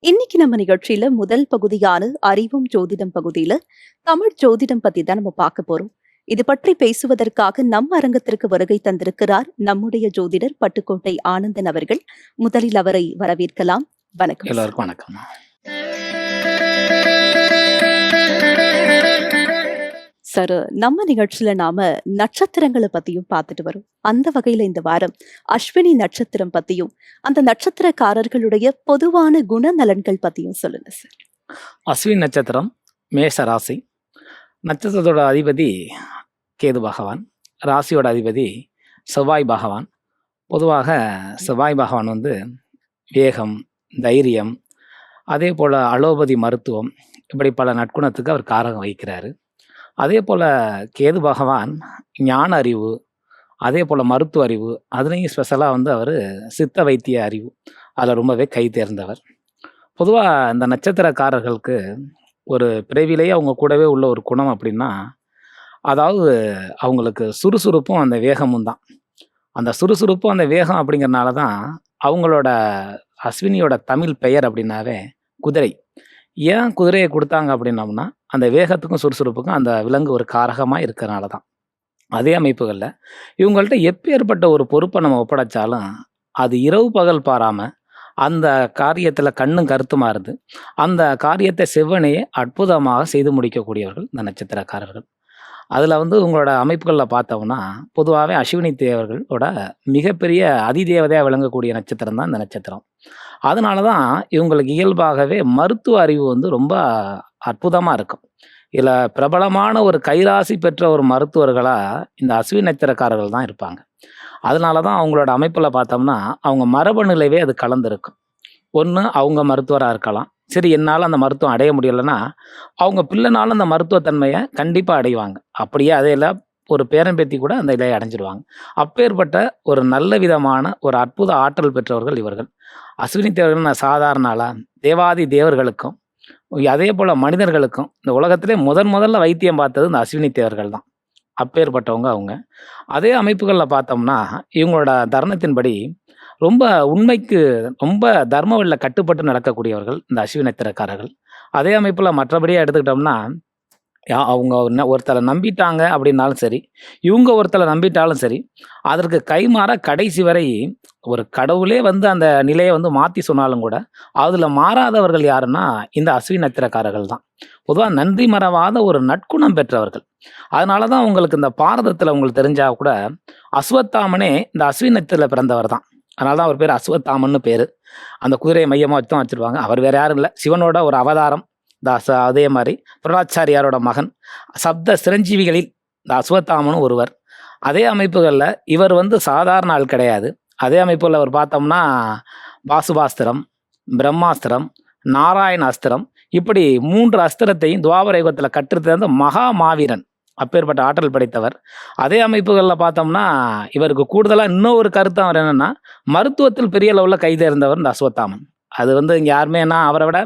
இன்னைக்கு நம்ம நிகழ்ச்சியில முதல் பகுதியான அறிவும் ஜோதிடம் பகுதியில தமிழ் ஜோதிடம் பத்தி தான் நம்ம பார்க்க போறோம். இது பற்றி பேசுவதற்காக நம் அரங்கத்திற்கு வருகை தந்திருக்கிறார் நம்முடைய ஜோதிடர் பட்டுக்கோட்டை ஆனந்தன் அவர்கள். முதலில் அவரை வரவேற்கலாம். வணக்கம். எல்லாருக்கும் வணக்கம். சார், நம்ம நிகழ்ச்சியில நாம நட்சத்திரங்களை பத்தியும் பார்த்துட்டு வரோம். அந்த வகையில இந்த வாரம் அஸ்வினி நட்சத்திரம் பத்தியும் அந்த நட்சத்திரக்காரர்களுடைய பொதுவான குணநலன்கள் பத்தியும் சொல்லுங்க சார். அஸ்வினி நட்சத்திரம் மேஷ ராசி. நட்சத்திரத்தோட அதிபதி கேது பகவான். ராசியோட அதிபதி செவ்வாய் பகவான். பொதுவாக செவ்வாய் பகவான் வேகம், தைரியம், அதே போல் அலோபதி மருத்துவம், இப்படி பல நற்குணத்துக்கு அவர் காரகம் வகிக்கிறாரு. அதே போல் கேது பகவான் ஞான அறிவு, அதே போல் மருத்துவ அறிவு, அதுலேயும் ஸ்பெஷலாக அவர் சித்த வைத்திய அறிவு, அதில் ரொம்பவே கை தேர்ந்தவர். பொதுவாக இந்த நட்சத்திரக்காரர்களுக்கு ஒரு பிறவிலேயே அவங்க கூடவே உள்ள ஒரு குணம் அப்படின்னா, அதாவது அவங்களுக்கு சுறுசுறுப்பும் அந்த வேகமும் தான். அந்த சுறுசுறுப்பும் அந்த வேகம் அப்படிங்கிறனால தான் அவங்களோட அஸ்வினியோட தமிழ் பெயர் அப்படின்னாவே குதிரை. ஏன் குதிரையை கொடுத்தாங்க அப்படின்னோம்னா, அந்த வேகத்துக்கும் சுறுசுறுப்புக்கும் அந்த விலங்கு ஒரு காரகமாக இருக்கிறனால தான். அதே அமைப்புகளில் இவங்கள்ட்ட எப்பேற்பட்ட ஒரு பொறுப்பை நம்ம ஒப்படைச்சாலும் அது இரவு பகல் பாராமல் அந்த காரியத்தில் கண்ணும் கருத்துமாக இருந்து அந்த காரியத்தை செவ்வனையே அற்புதமாக செய்து முடிக்கக்கூடியவர்கள் இந்த நட்சத்திரக்காரர்கள். அதில் உங்களோட அமைப்புகளில் பார்த்தோம்னா, பொதுவாகவே அஸ்வினி தேவர்களோட மிகப்பெரிய அதிதேவதையாக விளங்கக்கூடிய நட்சத்திரம் தான் இந்த நட்சத்திரம். அதனால தான் இவங்களுக்கு இயல்பாகவே மருத்துவ அறிவு ரொம்ப அற்புதமாக இருக்கும். இதில் பிரபலமான ஒரு கைராசி பெற்ற ஒரு மருத்துவர்களாக இந்த அஸ்வினி நட்சத்திரக்காரர்கள் தான் இருப்பாங்க. அதனால தான் அவங்களோட அமைப்பில் பார்த்தோம்னா அவங்க மரபணுலையே அது கலந்துருக்கும். ஒன்று அவங்க மருத்துவராக இருக்கலாம். சரி, என்னால் அந்த மருத்துவம் அடைய முடியலைன்னா அவங்க பிள்ளைனாலும் அந்த மருத்துவத்தன்மையை கண்டிப்பாக அடைவாங்க. அப்படியே அதையில் ஒரு பேரன்பேத்தி கூட அந்த இலையை அடைஞ்சிடுவாங்க. அப்பேற்பட்ட ஒரு நல்ல விதமான ஒரு அற்புத ஆற்றல் பெற்றவர்கள் இவர்கள். அஸ்வினி தேவர்கள் நான் சாதாரண ஆளா, தேவாதி தேவர்களுக்கும் அதே போல் மனிதர்களுக்கும் இந்த உலகத்திலே முதல்ல வைத்தியம் பார்த்தது இந்த அஸ்வினி தேவர்கள் தான். அப்பேற்பட்டவங்க அவங்க. அதே அமைப்புகளில் பார்த்தோம்னா இவங்களோட தருணத்தின்படி ரொம்ப உண்மைக்கு ரொம்ப தர்ம வழியில் கட்டுப்பட்டு நடக்கக்கூடியவர்கள் இந்த அஸ்வினி நட்சத்திரக்காரர்கள். அதே அமைப்பில் மற்றபடியாக எடுத்துக்கிட்டோம்னா, அவங்க ஒருத்தரை நம்பிட்டாங்க அப்படின்னாலும் சரி, இவங்க ஒருத்தரை நம்பிட்டாலும் சரி, அதற்கு கைமாற கடைசி வரை ஒரு கடவுளே அந்த நிலையை மாற்றி சொன்னாலும் கூட அதில் மாறாதவர்கள் யாருன்னா இந்த அஸ்வினி நட்சத்திரக்காரர்கள் தான். பொதுவாக நன்றி மறவாத ஒரு நற்குணம் பெற்றவர்கள். அதனால தான் உங்களுக்கு இந்த பாரதத்தில் உங்களுக்கு தெரிஞ்சால் கூட அஸ்வத்தாமனே இந்த அஸ்வினி நட்சத்திரத்தில் பிறந்தவர் தான். அதனால தான் அவர் பேர் அஸ்வத்தாமன்னு பேர். அந்த குதிரையை மையமாக வச்சு தான் வச்சுருவாங்க. அவர் வேறு யாரும் இல்லை, சிவனோட ஒரு அவதாரம். அதே மாதிரி பிரகலாச்சாரியாரோட மகன். சப்த சிரஞ்சீவிகளில் இந்த அஸ்வத்தாமனும் ஒருவர். அதே அமைப்புகளில் இவர் சாதாரண ஆள் கிடையாது. அதே அமைப்புகளில் அவர் பார்த்தோம்னா பாசுபாஸ்திரம், பிரம்மாஸ்திரம், நாராயண அஸ்திரம், இப்படி 3 அஸ்திரத்தையும் துவாபர யுகத்தில் கற்றுத்தந்த மகா மாவீரன். அப்பேற்பட்ட ஆற்றல் படைத்தவர். அதே அமைப்புகளில் பார்த்தோம்னா இவருக்கு கூடுதலாக இன்னும் ஒரு கருத்து அவர் என்னென்னா, மருத்துவத்தில் பெரிய அளவில் கைதேர்ந்தவர் இந்த அஸ்வத்தாமன். அது இங்கே யாருமே அவரை விட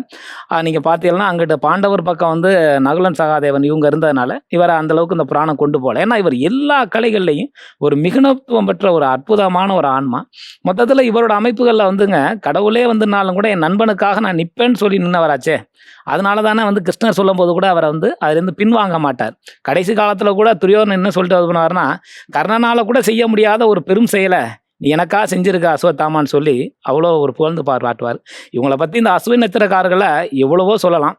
நீங்கள் பார்த்தீங்கன்னா அங்கிட்ட பாண்டவர் பக்கம் நகுலன் சகாதேவன் இவங்க இருந்ததுனால இவரை அந்தளவுக்கு இந்த புராணம் கொண்டு போகல. ஏன்னா இவர் எல்லா கலைகள்லையும் ஒரு மிகுனத்துவம் பெற்ற ஒரு அற்புதமான ஒரு ஆன்மா. மொத்தத்தில் இவரோட அமைப்புகளில் கடவுளே நாளும் கூட என் நண்பனுக்காக நான் நிற்பேன்னு சொல்லி நின்னவராச்சே. அதனால தானே கிருஷ்ணர் சொல்லும் போது கூட அவரை அதுலேருந்து பின்வாங்க மாட்டார். கடைசி காலத்தில் கூட துரியோதனன் என்ன சொல்லிட்டு இது பண்ணுவார்னா, கர்ணனால் கூட செய்ய முடியாத ஒரு பெரும் செயலை நீ எனக்காக செஞ்சிருக்க அஸ்வத்தாமான்னு சொல்லி அவ்வளோ ஒரு புகழ்ந்து பாராட்டுவார். இவங்களை பற்றி இந்த அஸ்வினி நட்சத்திரக்காரர்களை எவ்வளவோ சொல்லலாம்.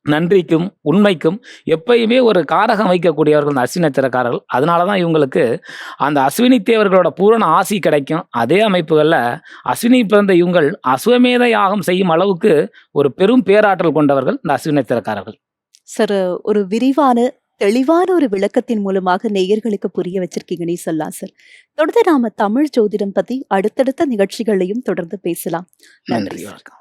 நன்றிக்கும் உண்மைக்கும் எப்பயுமே ஒரு காரகம் வைக்கக்கூடியவர்கள் இந்த அஸ்வினி நட்சத்திரக்காரர்கள். அதனால தான் இவங்களுக்கு அந்த அஸ்வினி தேவர்களோட பூரண ஆசி கிடைக்கும். அதே அமைப்புகளில் அஸ்வினி பிறந்த இவங்கள் அஸ்வமேத யாகம் செய்யும் அளவுக்கு ஒரு பெரும் பேராற்றல் கொண்டவர்கள் இந்த அஸ்வினி நட்சத்திரக்காரர்கள். சார், ஒரு விரிவான தெளிவான ஒரு விளக்கத்தின் மூலமாக நேயர்களுக்கு புரிய வச்சிருக்கீங்கன்னு சொல்லலாம் சார். தொடர்ந்து நாம தமிழ் ஜோதிடம் பத்தி அடுத்தடுத்த நிகழ்ச்சிகளையும் தொடர்ந்து பேசலாம். நன்றி, வணக்கம்.